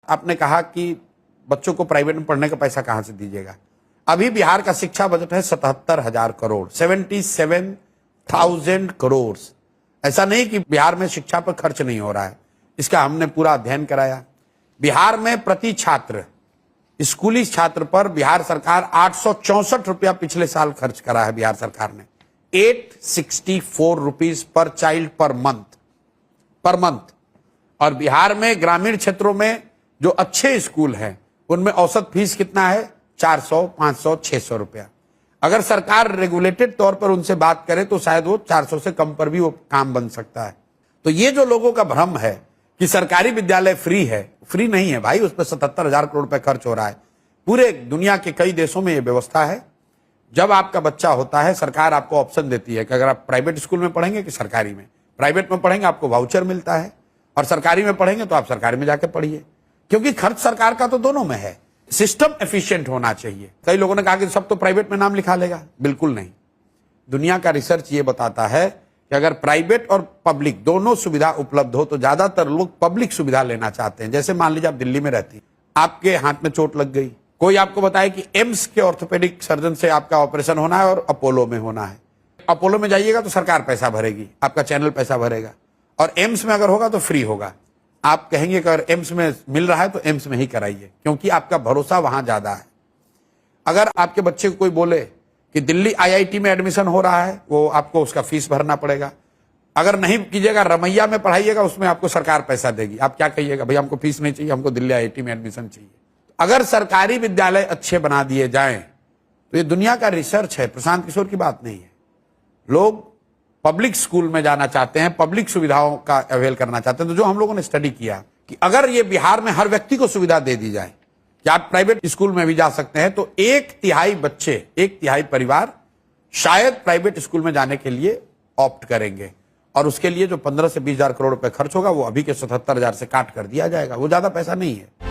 आपने कहा कि बच्चों को प्राइवेट में पढ़ने का पैसा कहां से दीजिएगा। अभी बिहार का शिक्षा बजट है 77,000 करोड़, 77,000 करोड़। ऐसा नहीं कि बिहार में शिक्षा पर खर्च नहीं हो रहा है, इसका हमने पूरा अध्ययन कराया। बिहार में प्रति छात्र, स्कूली छात्र पर बिहार सरकार 864 रुपया पिछले साल खर्च करा है। बिहार सरकार ने 864 rupees per child per month. और बिहार में ग्रामीण क्षेत्रों में जो अच्छे स्कूल हैं उनमें औसत फीस कितना है? 400, 500, 600 रुपया। अगर सरकार रेगुलेटेड तौर पर उनसे बात करे तो शायद वो 400 से कम पर भी वो काम बन सकता है। तो ये जो लोगों का भ्रम है कि सरकारी विद्यालय फ्री है, फ्री नहीं है भाई। उस पर 77,000 करोड़ रुपए खर्च हो रहा है। पूरे दुनिया के कई देशों में ये व्यवस्था है। जब आपका बच्चा होता है, सरकार आपको ऑप्शन देती है कि अगर आप प्राइवेट स्कूल में पढ़ेंगे कि सरकारी में। प्राइवेट में पढ़ेंगे आपको वाउचर मिलता है, और सरकारी में पढ़ेंगे तो आप सरकारी में जाके पढ़िए, क्योंकि खर्च सरकार का तो दोनों में है। सिस्टम एफिशिएंट होना चाहिए। कई लोगों ने कहा कि सब तो प्राइवेट में नाम लिखा लेगा, बिल्कुल नहीं। दुनिया का रिसर्च ये बताता है कि अगर प्राइवेट और पब्लिक दोनों सुविधा उपलब्ध हो तो ज्यादातर लोग पब्लिक सुविधा लेना चाहते हैं। जैसे मान लीजिए आप दिल्ली में रहती हैं, आपके हाथ में चोट लग गई, कोई आपको बताए कि एम्स के ऑर्थोपेडिक सर्जन से आपका ऑपरेशन होना है और अपोलो में होना है। अपोलो में जाइएगा तो सरकार पैसा भरेगी, आपका चैनल पैसा भरेगा, और एम्स में अगर होगा तो फ्री होगा। आप कहेंगे कि अगर एम्स में मिल रहा है तो एम्स में ही कराइए, क्योंकि आपका भरोसा वहां ज्यादा है। अगर आपके बच्चे को कोई बोले कि दिल्ली आईआईटी में एडमिशन हो रहा है, वो आपको उसका फीस भरना पड़ेगा। अगर नहीं कीजिएगा, रमैया में पढ़ाइएगा, उसमें आपको सरकार पैसा देगी। आप क्या कहिएगा? भाई हमको फीस नहीं चाहिए, हमको दिल्ली आईआईटी में एडमिशन चाहिए। अगर सरकारी विद्यालय अच्छे बना दिए जाएं तो ये दुनिया का रिसर्च है, प्रशांत किशोर की बात नहीं है। लोग पब्लिक स्कूल में जाना चाहते हैं, पब्लिक सुविधाओं का अवेल करना चाहते हैं। तो जो हम लोगों ने स्टडी किया कि अगर ये बिहार में हर व्यक्ति को सुविधा दे दी जाए कि आप प्राइवेट स्कूल में भी जा सकते हैं, तो 1/3 बच्चे, 1/3 परिवार शायद प्राइवेट स्कूल में जाने के लिए ऑप्ट करेंगे। और उसके लिए जो 15 से 20,000 करोड़ रुपए खर्च होगा वो अभी के 77,000 से काट कर दिया जाएगा। वो ज्यादा पैसा नहीं है।